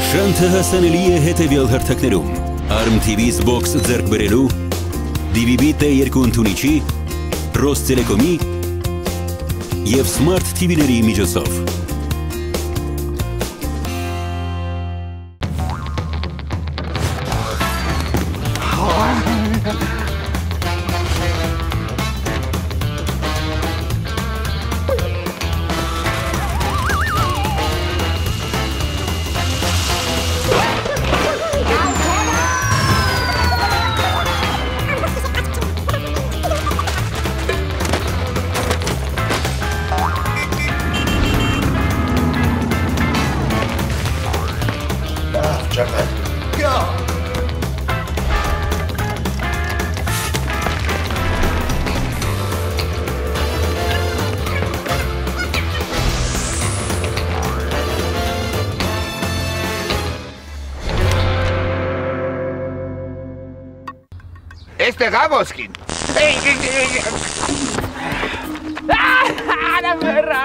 Շանթը հասանելի է հետևյալ հարթակներում. Arm TV-ից Box ձեռք բերելու, DVB T2 ընդունիչի, Ռոստելեկոմի և Smart TV-ների միջոցով։ Este Gaboskin. ¡Ah! ¡La perra!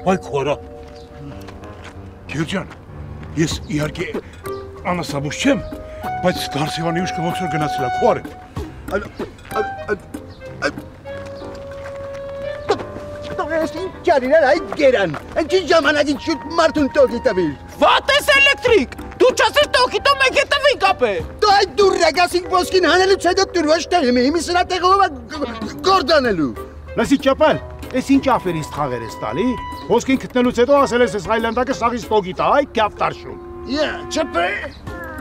Ay Kora. Գյուրջան, ես իհարկե անասաբուս չեմ, բայց Գարսիվանի ուշքը ոնց որ գնացել է քորը։ Ես ինչ ճարիներ այդ գերան, ինչ ժամանակին շուտ մարդուն տոկի տվիր։ Վատես էլեկտրիկ, դու չասես տոկի տո մեկ է տվի կապե։ Դու այդ դուր ռեգասին ոսկին հանելուց հետո դուրվաշ տեղի մի սրա տեղով գորդանելու։ Լսի ճապալ, ես ինչ افرից խաղեր ես տալի, ոսկին գտնելուց հետո ասել ես Հայլանդակը սաղից տոկի տա, այ կյավ տարշում։ Չպե,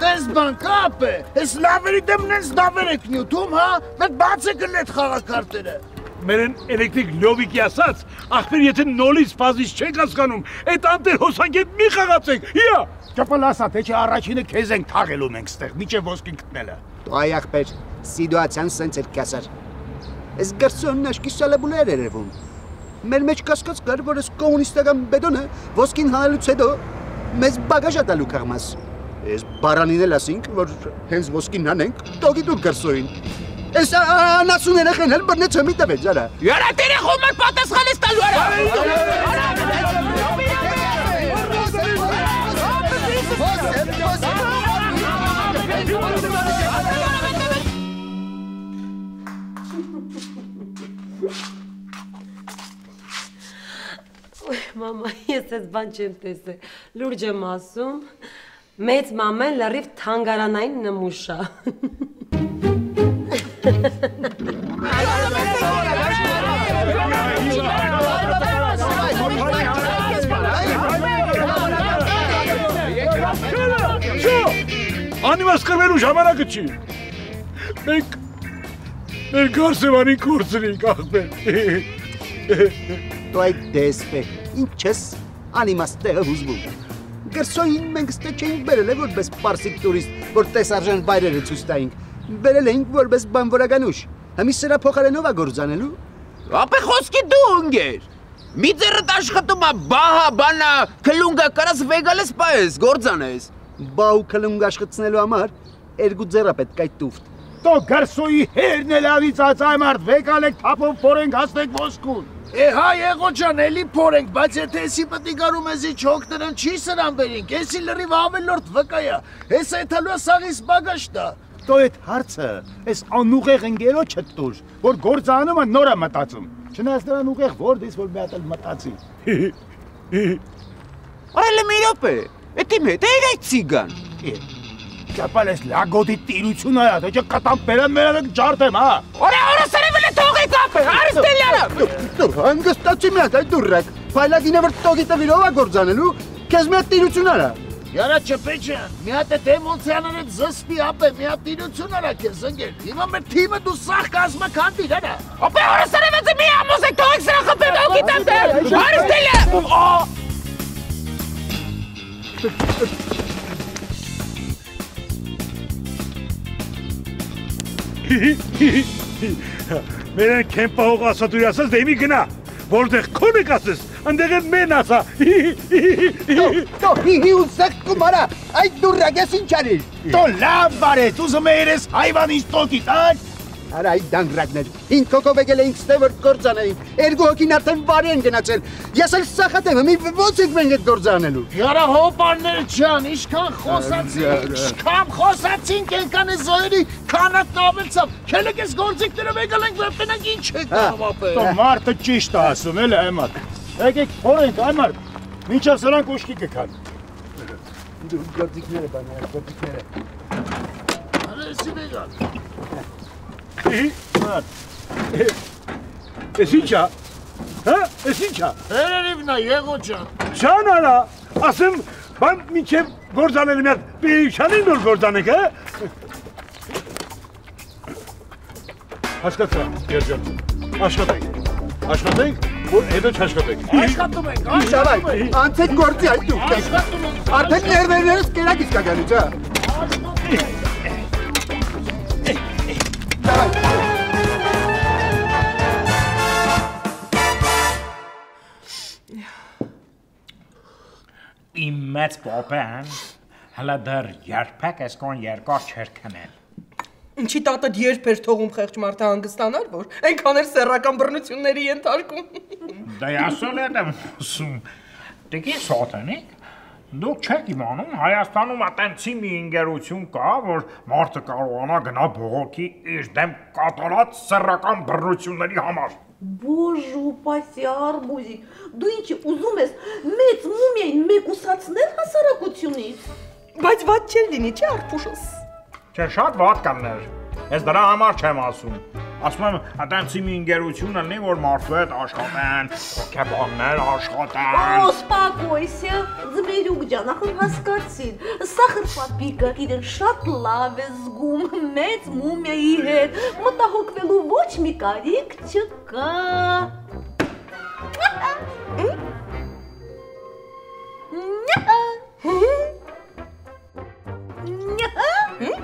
տես բան կապ է, ես լավերի դեմն ես դավեր եք նյութում, հա, մեկ բաց է կլետ խաղակարտերը։ Մերեն էլեկտրիկ լյովիկի ասած, ախպեր եթե նոլից պազից չենք հասկանում, այդ անտեր հոսանքետ մի խաղացեք, հիա։ Ճապալ ասա, թե չէ առաջինը քեզ ենք թաղելու մենք ստեղ, միջև ոսկին գտնելը։ Դու այ ախպեր, սիտուացիան սենց էր կասար։ Ես գրսոնն աշկի սալաբուլեր երևում։ Մեր մեջ կասկած կար, որ ես կոմունիստական բեդոնը ոսկին հանելուց հետո մեզ բագաժ ատալու կաղմաս։ Ես բարանին էլ ասինք, որ հենց ոսկին հանենք, տոգի դուր գրսոին։ Ես անասուները խենել բրնեց հմի տվեց, արա։ Յարա տերը խոմար պատասխան ես տալու, արա։ Մամա, ես ես բան չեմ տեսել, լուրջ եմ ասում, մեծ մամեն լրիվ թանգարանային նմուշ է։ Անիմաս կրվելու ժամանակը չի։ Մենք Գարսևանի կորցրինք ախպեր։ Դու այդ դեսպե, ինչ ես անիմաս տեղը հուզվում։ Գրսոյին մենք ստե չէինք բերել է որպես պարսիկ տուրիստ, որ տեսարժան վայրերը ցույց տայինք։ Բերել էինք որպես բանվորականուշ։ Համի սրա փոխարենով է գործանելու։ Ապե խոսքի դու ընկեր։ Մի ձեռդ աշխատում է բահա, բանա, քլունգա կարաս վեգալես պայես, գործանես։ Բա ու քլունգ աշխատցնելու համար երկու ձեռա պետք այդ տուֆտ։ Տո գրսոյի հերն էլ ավիծած այ մարդ վեկալեք թափով փորենք հասնենք ոսկուն։ Հա եղոջան, էլի փորենք, բայց եթե եսի պտի գարում եզի չօգներն չի սրան վերինք, եսի լրիվ ավելորդ վկայա, ես այդալու սաղիս բագաշ տա։ Տո էդ հարցը, ես անուղեղ ընգերոջը տուր, որ գործանում է նոր է մտածում, չնայած նրան ուղեղ որդիս, որ մի հատ էլ մտածի։ Արել մի րոպե, էդ իմ հետ էր այդ ցիգան։ Ճապալ ես լագոտի տիրություն արա, թե չէ կտամ բերան մերանը ջարդեմ, հա։ Օրա սրևել է թողի կապը, արստելյանը։ Դու հանգստացի մի հատ այդ դուրրակ, փայլագինը որ տոգի տվիրով է գործանելու, քեզ մի հատ տիրություն արա։ Յարա չպեջան, մի հատ այդ էմոցիաները զսպի ապե, մի հատ տիրություն արա քեզ ընկեր։ Հիմա մեր թիմը դու սաղ կազմականդիր արա։ Ապե օրա սրևեցի մի ամոզեք թողեք սրա խփել օգի տանտե։ Արստելյա։ Մերեն կեմպահող ասատուրի ասած դեմի գնա, որտեղ քոնեք ասես, ընդեղ են մեն ասա։ Դո հի ու սեք կումարա, Այդ դուրակ ես ինչ արիր։ Դու լավ բարես, ուզում ես հայվանից տոկի տար։ Արա այդ դանգրակներ, 5 հոգով եկել էինք ստե որ գործանեին, 2 հոգին արդեն վարի են գնացել, ես էլ սախատեմ, մի ոնց եք մենք այդ գործը անելու։ Յարա հոպարներ ջան, ինչքան խոսացինք ենքան է զոյերի քանատ նավելցավ, քելեք ես գործիքները վեկալ ենք վեպենանք ինչ եք հավապել։ Դու մարդը ճիշտ է ասում, էլ այմար, եկեք խորենք այմար, մինչև սրանք ուշքի կքան։ Դու գործիքները բաներ, գործիքները։ Արա եսի վեկալ։ Ես ինչա, հա, ես ինչա։ Հերերիվնա եղո ճան։ Շան արա, ասեմ, բան մինչև գործանել միատ պեիշանին նոր գործանեք, հա։ Հասկացա, երջան, աշխատենք, որ հետո չաշխատենք։ Աշխատում ենք, Անցեք գործի այդ դուք։ Արդեն ներվերներս կերակ իսկականից, հա։ Իմ մեծ պոպեն հլա դեռ երբեք այսքան երկար չեր քնել։ Ինչի տատդ երբ էր թողում խեղճ մարդը հանգստանար, որ այնքան էր սեռական բռնությունների ենթարկում։ Դե ասել եմ ասում, տիկին սոտենիկ, դուք չեք իմանում, Հայաստանում այտենցի մի ընկերություն կա, որ մարդը կարողանա գնա բողոքի իր դեմ կատարած սեռական բռնությունների համար։ Բոժ упаси արբուզիկ, դու ինչի ուզում ես մեծ մումիային մեկուսացնել հասարակությունից։ Բայց ված չէր լինի, չէ արփուշս։ Չէ, շատ վատ կաններ, ես դրա համար չեմ ասում։ Ասում եմ, այտենցի մի ընկերություն լինի, որ մարդու հետ աշխատեն, հոգեբաններ աշխատեն։ Успокойся, Զմերուկ ջան, ախր հասկացին, Սախր պապիկը իրեն շատ լավ է զգում մեծ մումիայի հետ, մտահոգվելու ոչ մի կարիք չկա։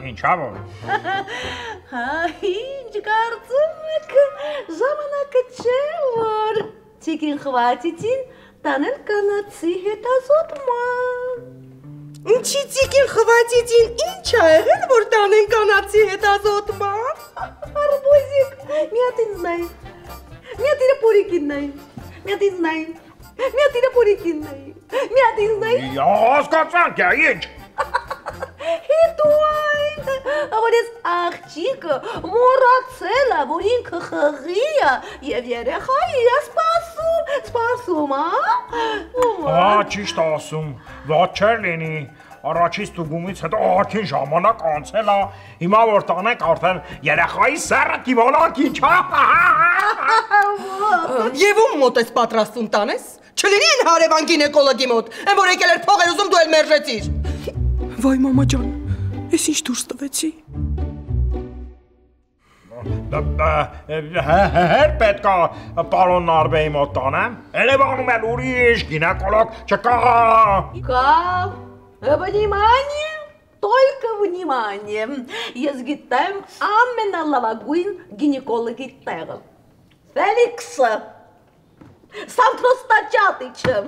Ինչա որ։ Հա, ինչ կարծում եք, ժամանակը չէ, որ Տիկին խվատիցին տանել կանացի հետազոտման։ Ինչի Տիկին խվատիցին ինչ ա եղել, որ տանեն կանացի հետազոտման։ Արբոզիկ, մի հատ ինձ նայ, մի հատ իրը պորիկին նայ, մի հատ ինձ նայ, մի հատ իրը պորիկին նայ, մի հատ ինձ նայ։ Հասկացանք, ինչ։ Հետո այն, որ ես աղջիկը մոռացել է, որ ինքը խղի է և երեխայի է սպասում, Հա, ճիշտ ասում, ված չեր լինի, առաջի ստուգումից հետո ահագին ժամանակ անցել է, հիմա որ տանենք արդեն երեխայի սեռը կիվանանք ինչ, Եվ ում մոտ ես պատրաստում տանես, չլինի են հարևան գինեկոլոգի մոտ, են որ եկել էր փող էր ուզում դու էլ մերժեցիր։ Վայ մամա ջան, ես ինչ դուրս տվեցի։ Հեր պետք է պարոն Նարբեի մոտ տանեմ, Երևանում էլ ուրիշ գինեկոլոգ չկա։ Կա, վնիմանիե, только վնիմանիե, ես գիտեմ ամենալավագույն գինեկոլոգի տեղը, Ֆելիքսը, Սանտրոստաճատիչը,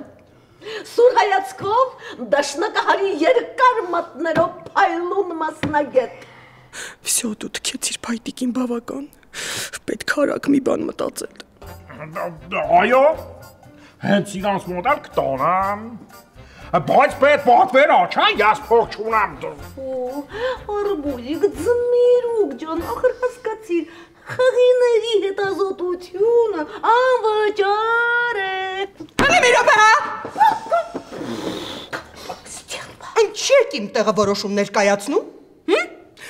Սուր հայացքով դաշնակահարի երկար մատներով պայլուն մասնագետ։ Всё, դու թքեցիր փայտիկին բավական, պետք արագ մի բան մտածել։ Այո, հենց իրանց մոտ էլ կտանեմ, բայց պետ պատվեր աչան, ես փող չունեմ։ Արբուզիկ, Զմերուկ ջան, ախր հասկացիր, խղիների հետազոտությունը անվճար է։ Հանի մի րոպե, հա։ Ինչ եք իմ տեղը որոշումներ կայացնում։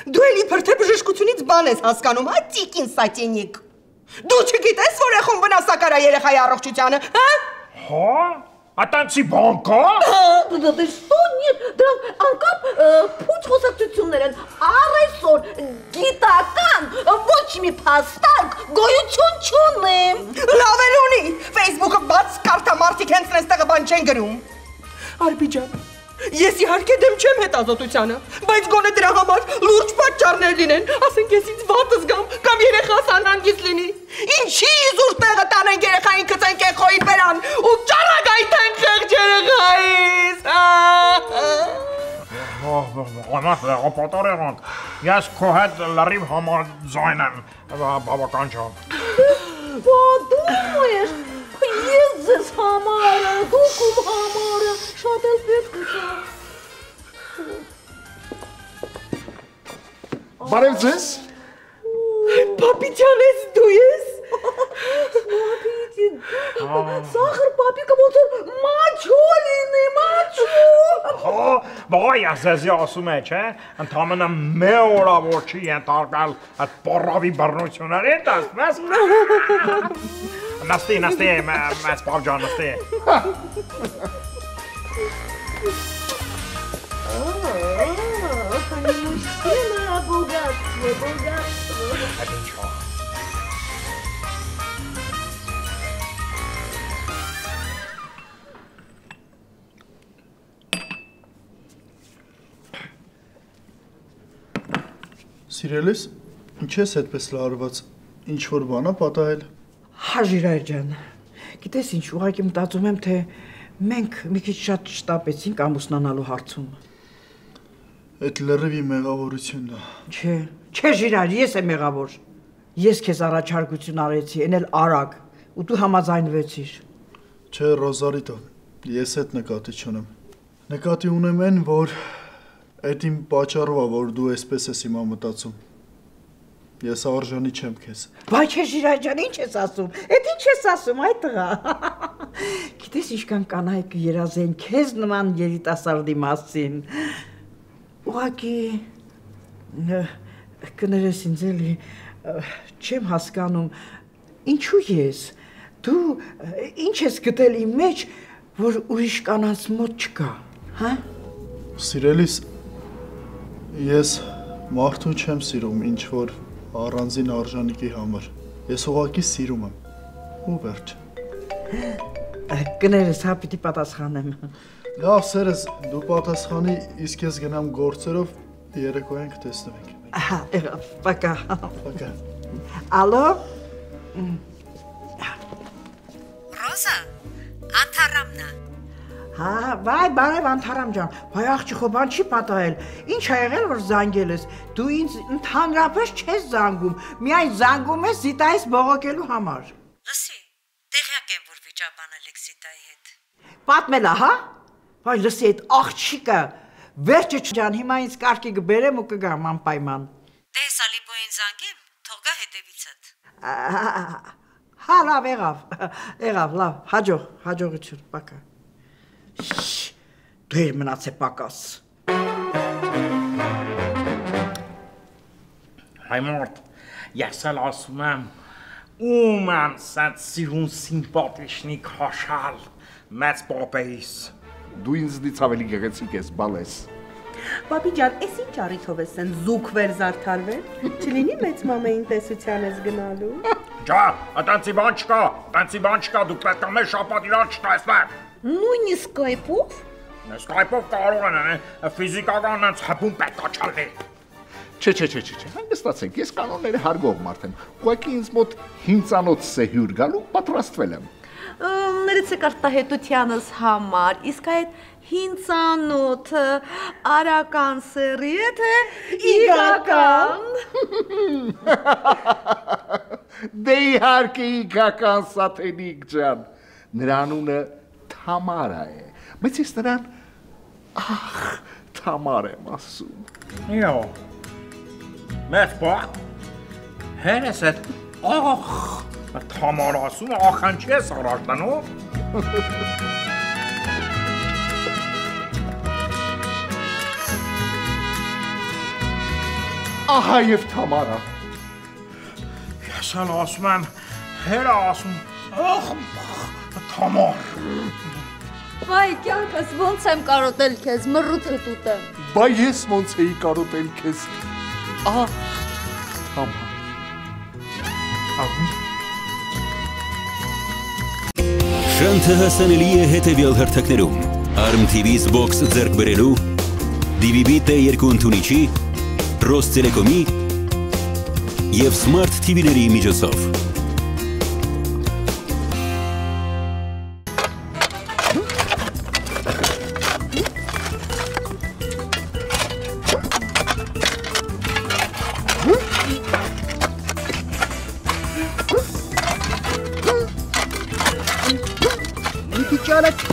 Դու էլի փրթե բժշկությունից բան ես հասկանում, հա Տիկին Սատենիկ։ Դու չգիտես, որ ეხում վնասակար է երեխայի առողջությանը, հա։ Հա, այտենցի բան կա։ Դե что нет, դրանք անկապ փուչ խոսակցություններ են, առայսօր գիտական ոչ մի փաստարկ գոյություն չունի։ Լավ էլ ունի, Facebook-ը բաց կարդա մարդիկ հենց նես տեղը բան չեն գրում։ Արբի ջան, ես իհարկե դեմ չեմ հետազոտությանը, բայց գոնե դրա համար լուրջ պատճառներ լինեն, ասենք ես ինձ վատ զգամ կամ երեխաս անհանգիստ լինի։ Ինչի իզուր տեղը տանենք երեխային գցենք էխոյի բերան ու ճառագայթենք խեղճ երեխայիս։ Անախ հեղապատար եղանք, ես քո հետ լրիվ համաձայն եմ, բավական ջան։ Դու ես, ես ձեզ համարը, դուք ում համարը, շատ էլ պետք է։ Բարև ձեզ։ Պապիջան ես դու ես։ Սախր պապիկը ոնց որ մաչո լինի, մաչո։ Բա ես ասում է, չէ, ընդամենը մի օրավոր չի ենթարկալ այդ պառավի բռնություններին, դասնես։ Նստի, մեծ պապ ջան, նստի։ Մужчина богатство, богатство. Այդ ինչո՞։ Սիրելիս, ինչ ես այդպես լարված, ինչ-որ բան է պատահել։ Հաջիրայր ջան, գիտես ինչ, ուղղակի մտածում եմ, թե մենք մի քիչ շատ շտապեցինք ամուսնանալու հարցում։ Այդ լրիվ մեղավորությունն է։ Չէ, Ժիրայր, ես եմ մեղավոր։ Ես քեզ առաջարկություն արեցի, այն էլ արագ, ու դու համաձայնվեցիր։ Չէ, Ռոզալիտո, ես այդ նկատի չունեմ։ Նկատի ունեմ այն, որ այդ իմ պատճառով է, որ դու այսպես ես հիմա մտածում։ Ես արժանի չեմ քեզ։ Բայ չէ, Ժիրայր ջան, ինչ ես ասում։ Էդ ինչ ես ասում, այ տղա։ Գիտես ինչքան կանայք երազեն քեզ նման երիտասարդի մասին։ Ուղղակի կներես ինձ էլի չեմ հասկանում, ինչու ես, դու ինչ ես գտել իմ մեջ, որ ուրիշ կանանց մոտ չկա, հա? Սիրելիս, ես մարդու չեմ սիրում, ինչ որ առանձին արժանիքի համար, ես ուղղակի սիրում եմ, ու վերջ։ Կներես, հա պիտի պատասխանեմ։ Լավ, սերս, դու պատասխանի, իսկ ես գնամ գործերով, երեկոյան կտեսնվենք։ Ահա, պակա։ Պակա։ Ալո։ Ռոզա, Անթարամն է։ Հա, բարև Անթարամ ջան, վայ աղջի խո բան չի պատահել, ինչ ա եղել որ զանգել ես, դու ինձ ընդհանրապես չես զանգում, միայն զանգում ես Զիտայից բողոքելու համար։ Լսի, տեղյակ եմ, որ վիճաբանել եք Զիտայի հետ։ Պատմելա, հա? Վայ լսի այդ աղջիկը, վերջը ջան, հիմա ինձ կարգի կբերեմ ու կգամ անպայման։ Դե Սալիպոյին զանգեմ, թող գա հետևիցդ։ Հա, լավ, եղավ, լավ, հաջողություն, պակա։ Դեր մնաց է պակաս։ Հայմորդ, ես էլ ասում եմ, ում եմ սատ սիրուն սիմպատիշնի քաշալ, մեծ պապեիս։ Դու ինձնից ավելի գեղեցիկ ես, բալես։ Պապի ջան, էս ինչ առիթով ես են զուգվել զարդարվել, չլինի մեծ մամային տեսության ես գնալու։ Ջա, տանցի բան չկա, դու պետք է մեր շապատ իրար չտեսնեք։ Նույնիսկ սկայպով։ Սկայպով կարող են, ֆիզիկական անց հպում պետք է չալվի։ Չէ, հանգստացեք, ես կանոնները հարգող մարդ եմ, ուղղակի ինձ մոտ հինծանոց սեհյուր գալու պատրաստվել եմ։ Ներեցեք արտահայտությանս համար, իսկ այդ հինծանոթը արական սերի է, թե իգական։ Դե իհարկե իգական սաթենիկ ջան, նրա անունը Թամարա է, բայց ես նրան Թամար եմ ասում։ Իո, մեծ պապ, հերես էդ Թամար ասում, ախան չես առաջտանում։ Ահա և Թամարա։ Ես էլ ասում եմ, հերը ասում, Թամար։ Վայ, կյանքս ոնց եմ կարոտել քեզ, մռութ հտուտեմ։ Բայ ես ոնց էի կարոտել քեզ, Թամար։ Շանթը հասանելի է հետևյալ հարթակներում, Arm TV-ից բոքս ձեռք բերելու, DVB T2 ընդունիչի, Ռոս Տելեկոմի և Smart TV-ների միջոցով։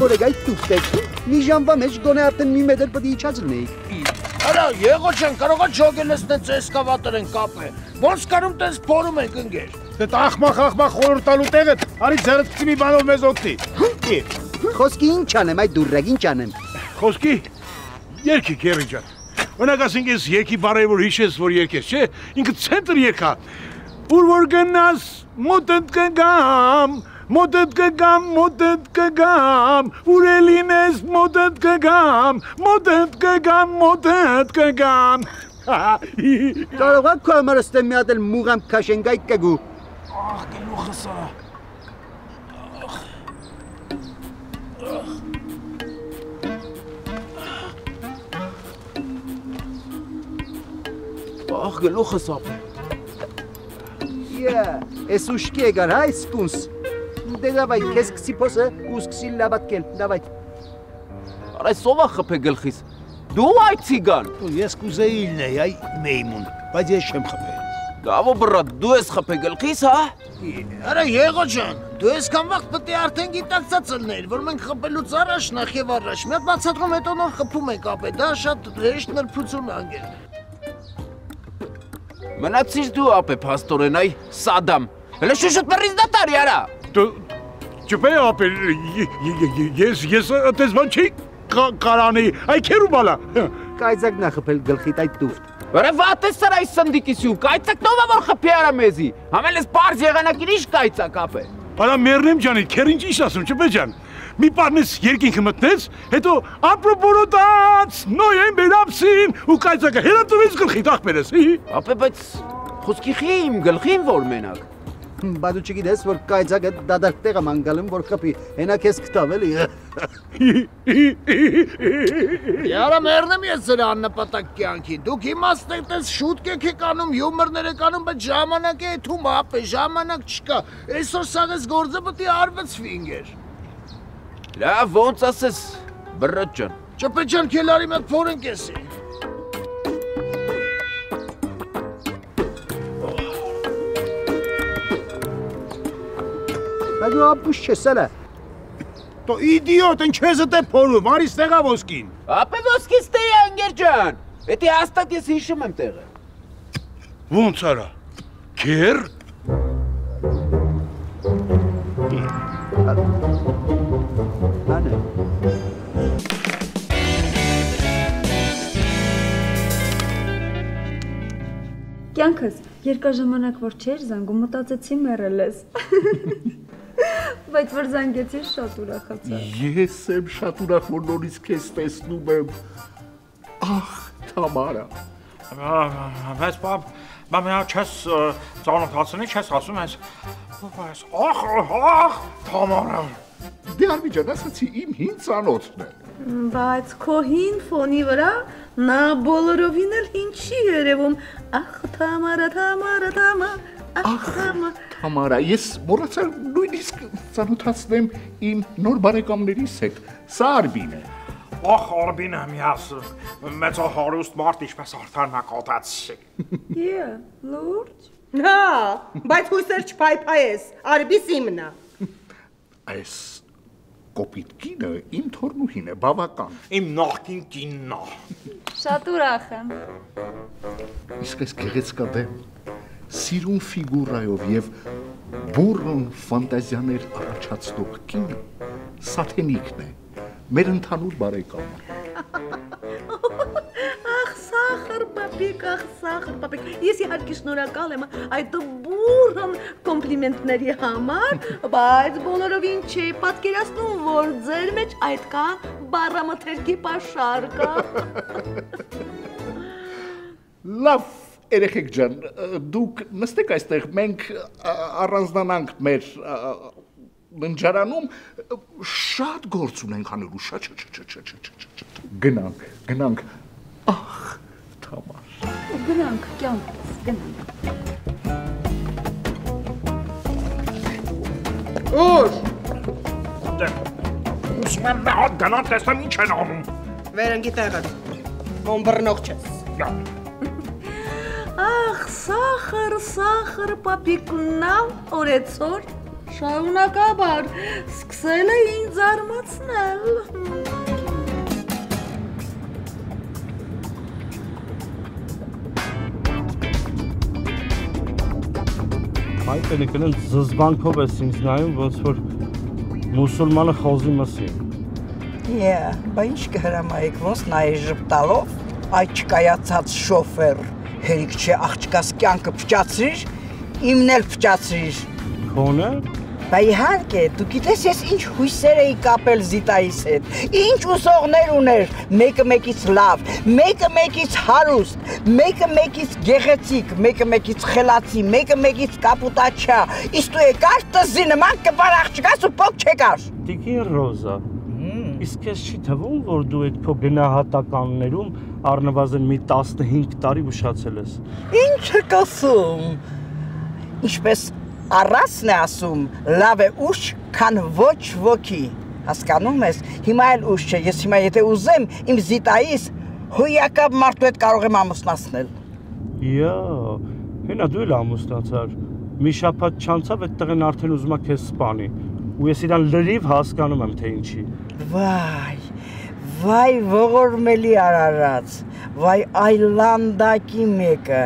որեգայ տուկտեք։ Մի ժամվա մեջ գոնե արդեն մի մետր պետք է իջած լինեիք։ Արա, եղո չեն կարողա չոգելեսնեց էսկավատոր են կապը։ Ոնց կարում տես փորում ենք ընկեր։ Դե ախմախ խորհուրդ տալու տեղը, արի ձեռդ քցի մի բանով մեզ օգնի։ Խոսքի ինչ անեմ, այդ դուրրակ ինչ անեմ։ Խոսքի երկի քերի ջան։ Օրինակ ասենք ես երկի բարեւ որ հիշես որ երկես, չէ՞։ Ինքը ցենտր եկա։ Ուր որ գնաս մոտդ կգամ, մոտդ կգամ, ուր էլինես մոտդ կգամ, մոտդ կգամ։ Կարող եք քո համար ստեմ մի հատ էլ մուղամ քաշենգայ կգու։ Ախ, գլուխս արա։ Ախ, գլուխս ապե։ Ես ուշքի եկար, հայ սկունս։ Դե դավայ, քեզ կսի փոսը ու սկսի լավատկել, դավայ։ Արա սովա խփե գլխիս։ Դու այ ցիգան։ Ես կուզեի լինեի այ մեյմուն, բայց ես չեմ խփել։ Դավո բրատ, դու ես խփե գլխիս, հա։ Արա եղո ջան, դու այսքան վաղ պետք է արդեն գիտակցած լինեիր, որ մենք խփելուց առաջ նախ եւ առաջ մի հատ բացատրում հետո նոր խփում ենք ապե, դա շատ հեշտ նրբություն անգել։ Մնացիր դու ապե փաստորեն այ Սադամ։ Հələ շուշուտ մռից դա տարի արա։ Դու ճպե ապե ես այդպես բան չի կարանի, այ քերու բալա։ Կայծակ նա խփել գլխիդ այդ տուֆտ։ Վրա վատես սրա այս սնդիկիսու, կայծակ նովա որ խփի արա մեզի։ Համել ես պարզ եղանակին ինչ կայծակ ապե։ Արա մերնեմ ջանի, քեր ինչ ասում, ճպե ջան։ Մի պարնես երկինքը մտնեց, հետո ապրոպորոտած, նոյեմբեր ամսին ու կայծակը հերատուրից գլխիդ ախպերես։ Ապե բայց խոսքի խի իմ գլխին որ մենակ։ Բա դու չգիտես որ կայծակը դադարք տեղ եմ անգալում որ խփի, հենա քեզ կտավ էլի։ Яра մերնեմ ես ձեր աննպատակ կյանքի։ Դուք իմաստեք տես շուտ եք անում, հյումորներ եք անում, բայց ժամանակ է թում ապե, ժամանակ չկա։ Այսօր սաղես գործը պետք է արվեցվի ինգեր։ Լավ ոնց ասես, բրոտ ջան։ Ճպե ջան, քելարի մոտ փորենք էսի։ Դու ապուշ չես ալա։ Դու իդիոտ, ինչ ես դե փորում, արի ստեղա ոսկին։ Ապե ոսկից տե անգեր ջան։ Էդի հաստատ ես հիշում եմ տեղը։ Ոնց արա։ Քեր։ Անե։ Կյանքս երկար ժամանակ որ չէր զանգում, մտածեցի մեռել ես։ Բայց որ զանգեցի շատ ուրախացա։ Ես եմ շատ ուրախ որ նորից քեզ տեսնում եմ։ Ախ, Թամարա։ Բայց բա մի չես ծանոթացնի, չես ասում ես։ Ախ, Թամարա։ Դե Արմիջան, ասացի իմ հին ծանոթն է։ Բայց քո հին ֆոնի վրա նա բոլորովին էլ հին չի երևում։ Ախ, Թամարա, Թամարա, Ախ, Թամարա, ես մոռացա նույնիսկ ծանոթացնեմ իմ նոր բարեկամներիս հետ։ Սա Արբին է։ Ախ, Արբինը մի ասում, մեծ հարուստ մարդ ինչպես արդար նկատացի։ Լուրջ։ Հա, բայց հույսեր չփայփայես, Արբիս իմն է։ Այս կոպիտ կինը իմ թորնուհին է, բավական։ Իմ նախկին կինն է։ Շատ ուրախ եմ։ Իսկ այս գեղեցկադեմ, սիրուն ֆիգուրայով եւ բուրըն ֆանտազիաներ առաջացնող կինը Սաթենիկն է, մեր ընդհանուր բարեկամը։ Ախ, սախր պապիկ, ես իհարկե շնորհակալ եմ այդ բուրըն կոմպլիմենտների համար, բայց բոլորովին չի պատկերացնում, որ ձեր մեջ այդքան բառամթերքի պաշար կա։ Լավ, երեխեք ջան, դուք նստեք այստեղ, մենք առանձնանանք մեր բնջարանում, շատ գործ ունենք անելու, շատ։ Գնանք, ախ, Թամար։ Գնանք, կյանքս, գնանք։ Ուր։ Ուսում եմ մի հատ գնան տեսնեմ ինչ են անում։ Վերընկի տեղդ, ոն բռնող չես։ Ախ, սախր, պապիկնալ, օրեցոր, շարունակաբար սկսել է ինձ զարմացնել։ Այդ էլիկն զզվանքով ես ինձ նայում, ոնց որ մուսուլմանը խոզի մսի։ Բա ինչ կհրամայեք, ոնց նայի ժպտալով, այդ չկայացած շոֆեր, հերիք չէ աղջկաս կյանքը փճացրիր, իմն էլ փճացրիր։ Քոնը։ Բա իհարկե, դու գիտես ես ինչ հույսեր էի կապել Զիտայիս հետ, ինչ ուսողներ ուներ, մեկը մեկից լավ, մեկը մեկից հարուստ, մեկը մեկից գեղեցիկ, մեկը մեկից խելացի, մեկը մեկից կապուտաչա, իսկ դու եկար տզի նման կպար աղջկաս ու փոք չեկար։ Տիկին Ռոզա, իսկ ես չի թվում, որ դու այդ քո գնահատականներում առնվազն մի 15 տարի ուշացել ես։ Ինչ եք ասում։ Ինչպես առասն է ասում, լավ է ուշ, քան ոչ ոքի, հասկանում ես, հիմա էլ ուշ չէ, ես հիմա եթե ուզեմ, իմ Զիտայիս հույակապ մարդու հետ կարող եմ ամուսնացնել։ Հենա դու էլ ամուսնացար, մի շաբաթ չանցավ այդ տղեն արդեն ուզում է քեզ սպանի, ու ես իրան լրիվ հասկանում եմ, թե ինչի։ Վայ ողորմելի Արարած, վայ այլանդակի մեկը,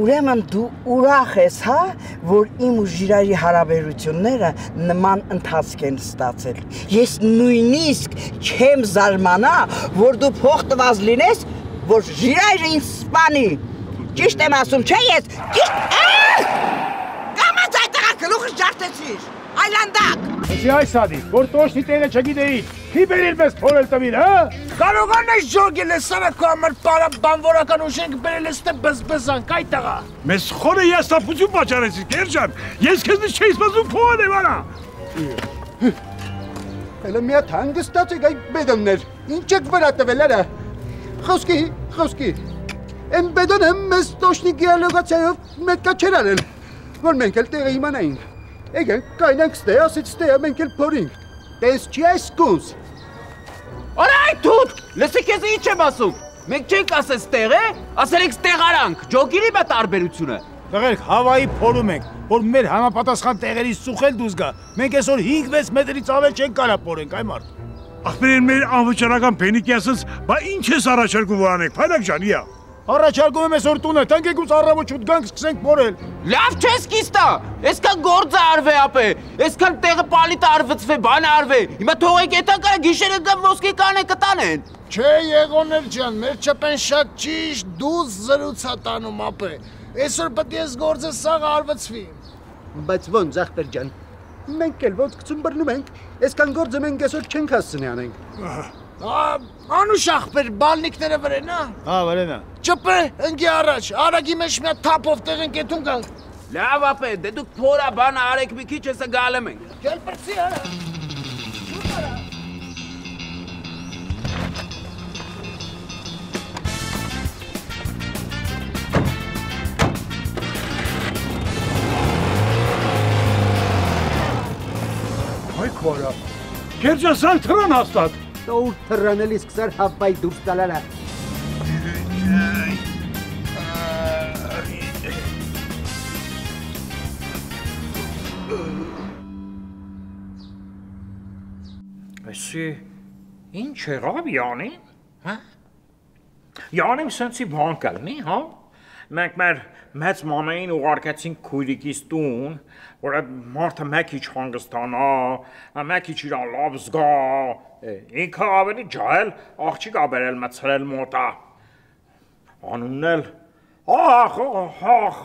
ուրեմն դու ուրախ ես, հա, որ իմ ու Ժիրայրի հարաբերությունները նման ընթացք են ստացել։ Ես նույնիսկ չեմ զարմանա, որ դու փող տված լինես, որ Ժիրայրը ինձ սպանի։ Ճիշտ եմ ասում, չէ՞ ես։ Կամաց այդ տղա գլուխս ջարդեցիր, այլանդակ։ Էսի այս ադի, որ տոշնի տերը չգիտեիր, Չի բերել մեզ փորել տվին, հա։ Կարողան ես ժորգել ես սարակո համար բանվորական ուշենք բերել ես տե բզբզանք, այ տղա։ Մեզ խորը եստապություն պաճարեցի, Գերջան, ես քեզնից չէի սպասում փողան եմ արա։ Հələ մի հատ հանգստացեք այդ բեդոններ, ինչ եք վրա տվել արա։ Խոսքի, են բեդոնը մեզ տոշնիկի ալոգացիայով մետկա չեր արել, որ մենք էլ տեղը իմանայինք։ Եկեք, կայնանք ստե, ասից ստե, մենք էլ փորինք։ Տես չի այս կունս։ Արա այդ թութ, լսի քեզ ինչ եմ ասում։ Մենք չենք ասես տեղ է, ասել ենք ստեղ արանք, ջոգիրի բա տարբերությունը։ Տղերք, Հավայի փորում ենք, որ մեր համապատասխան տեղերից ծուխել դուզ գա։ Մենք այսօր 5-6 մետրից ավել չենք կարա փորենք, այ մարդ։ Ախպերին մեր անվճարական փենիկի ասած, բա ինչ ես առաջարկում որ անենք, Փայլակ ջան, իա։ Առաջարկում եմ այսօր տունը, տանք եկուց առավոտ գանք սկսենք փորել։ Լավ չես կիստա, այսքան գործը արվե ապե, այսքան տեղը պալիտ արվծվե, բան արվե, հիմա թողեք էտա կարա գիշերը գամ ոսկի կանե կտանեն։ Չէ Եղոներ ջան, մեր չպեն շատ ճիշտ դուզ զրուցա տանում ապե, այսօր պետք է գործը սաղ արվծվի։ Բայց ոնց ախպեր ջան, մենք էլ ոնց գցում բռնում ենք, այսքան գործը մենք այսօր չենք հասցնի անենք։ Անուշ ախպեր, բալնիկները վրեն, հա։ Հա, վրեն, հա։ Չպե, ընկի առաջ, արագի մեջ մի հատ թափով տեղենք էթուն կանք։ Լավ ապե, դե դուք փորա բանը արեք մի քիչ հեսա գալեմ ենք։ Կել պրծի արա։ Այ քորա, Գերջասան թրան հաստատ։ Ուր թրանելի սկսար Հավայի դուրս տալարա։ Այսի, ինչ եղավ Յանին, հա? Յանին սենցի բան կլնի, հա? Մենք մեր մեծ մանային ուղարկեցինք քույրիկիս տուն, որ այդ մարդը մեկ իչ հանգստանա, մեկ իչ իրան լավ զգա, ինքը ավելի ջահել աղջիկ ա բերել մցրել մոտա, անունն էլ, ախ,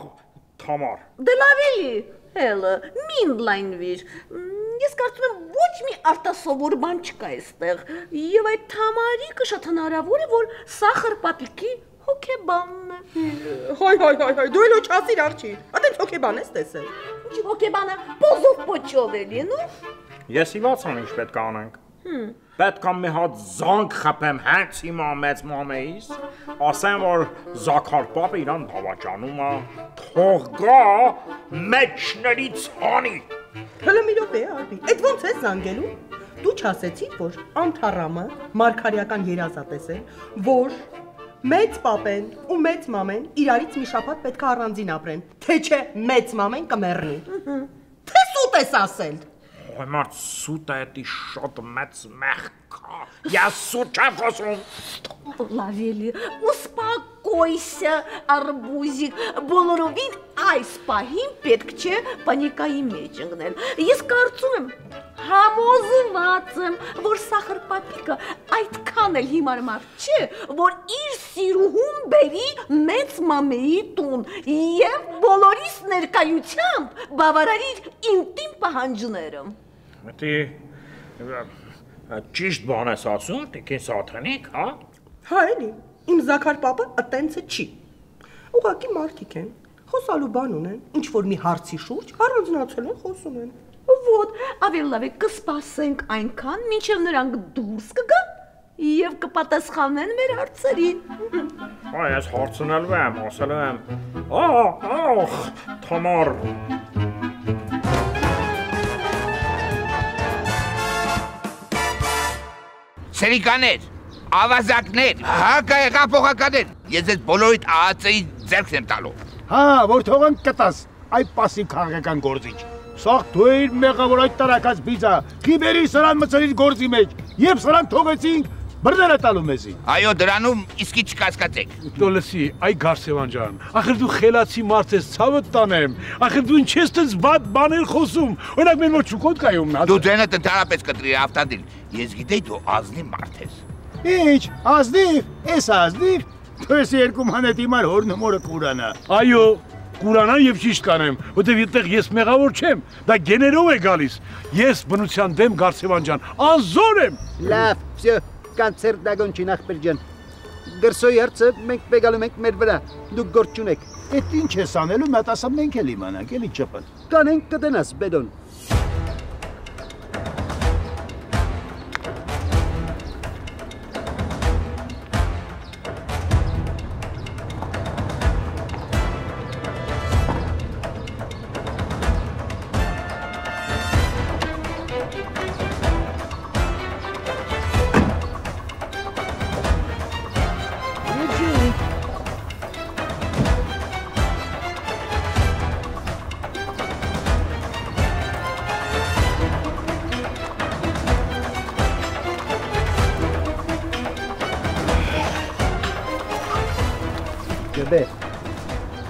Թամար։ Դե լավ էլի, հելը, մին լայնվիր, ես կարծում եմ ոչ մի արտասովոր բան չկա այստեղ, և այդ Թամարիկը շատ հնարավոր է, որ սախր պապիկի հոգեբանն է։ Հայ, դու էլ ոչ ասիր արջի, ատենց հոգեբան ես տեսել։ Ինչի հոգեբանը պոզով պոչով է լինում։ Ես իվացան ինչ պետք անենք։ Պետք է մի հատ զանք խպեմ հենց հիմա մեծ մամեիս, ասեմ, որ Զաքար պապը իրան դավաճանում է, թող գա մեջներից հանի։ Հլը մի րոպե, Արբի, այդ ոնց ես զանգելու։ Դու չասեցիր, որ անթառամը մարգարեական երազատես է, որ մեծ պապեն ու մեծ մամեն իրարից մի շաբաթ պետք է առանձին ապրեն, թե չէ մեծ մամեն կմեռնի։ Թե սուտ Սուտ ես ասել։ Մարդ սուտ է էտի շատ մեծ մեղքա, ես սուտ չեմ խոսում։ Լավելի, ուսպակոյսը, արբուզիկ, բոլորովին այս պահին պետք չէ պանիկայի մեջ ընկնել։ Ես կարծում եմ, համոզված եմ, որ Սախր պապիկը այդքան էլ հիմար մարդ չէ, որ իր սիրուհուն բերի մեծ մամեի տուն և բոլորիս ներկայությամբ բավարարի իր ինտիմ պահանջները։ Դե ճիշտ բան ես ասում, տիկին Սաթենիկ, հա? Հա էլի, իմ Զաքար պապը ըտենցը չի։ Ուղղակի մարդիկ են, խոսալու բան ունեն, ինչ-որ մի հարցի շուրջ առանձնացել են, խոսում են։ Ոտ, ավելի լավ է կսպասենք այնքան, մինչև նրանք դուրս կգան և կպատասխանեն մեր հարցերին։ Ես հարցնելու եմ, ասելու եմ, ահ, Թամար։ Սերիկաներ, ավազակներ, հակայեղափոխականներ, ես ես բոլորիդ ԱԱՑ-ի ձեռքն եմ տալու։ Հա, որ թողանք կտաս, այ պասիվ քաղաքական գործիչ։ Սաղ դու էիր մեղավոր այդ տարակած բիզա, քիբերի սրան մցրիր գործի մեջ, և սրան թողեցինք, բրդերը տալու մեզի։ Այո, դրանում իսկի չկասկածեք։ Տոլեսի, այ Գարսևան ջան, ախր դու խելացի մարդ ես, ցավդ տանեմ, ախր դու ինչ ես տես բադ բաներ խոսում, օրինակ մեր մոտ շուկոտ կայում նա։ Դու ձենդ ընդհանրապես կտրիր ավտադիր, ես գիտեի դու ազնիվ մարդ ես։ Ինչ, ազնիվ, ես ազնիվ, դու ես երկու մանետ իմար հորն մորը կուրանա։ Այո, կուրանան և ճիշտ կանեմ, որտև ետեղ ես մեղավոր չեմ, դա գեներով է գալիս, ես բնության դեմ Գարսևան ջան, անզոր եմ։ Լավ, վсё, կանցեր դագոն չի նախբեր ջան։ Գրսոյի հարցը մենք բեգալում ենք մեր վրա, դուք գործ չունեք։ Էդ ինչ ես անելու, մատ ասամ մենք էլ իմանանք, էլի չպն։ Կանենք կդնաս, Բեդոն։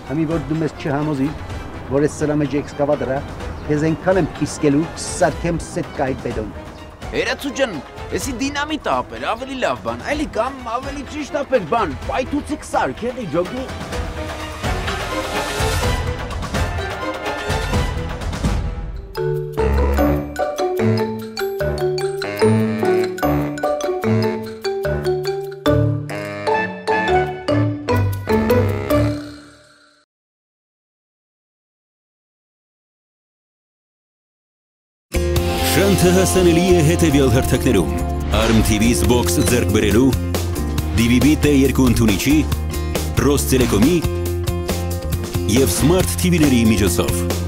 Համի որ դու մեզ չհամոզի, որ ես սրա մեջ էքսկավատորա, ես այնքան եմ կիսկելու, սարքեմ սետկայի Բեդոն։ Հերացու ջան, եսի դինամիտ ապեր, ավելի լավ բան, այլի կամ ավելի ճիշտ ապեր բան, պայթուցիկ սարք, էլի ջոգի։ Շանթը հասանելի է հետևյալ հերթակներում, Arm TV-ից բոքս ձեռք բերելու, DVB T2 ընդունիչի, Ռոս Տելեկոմի և Smart TV-ների միջոցով։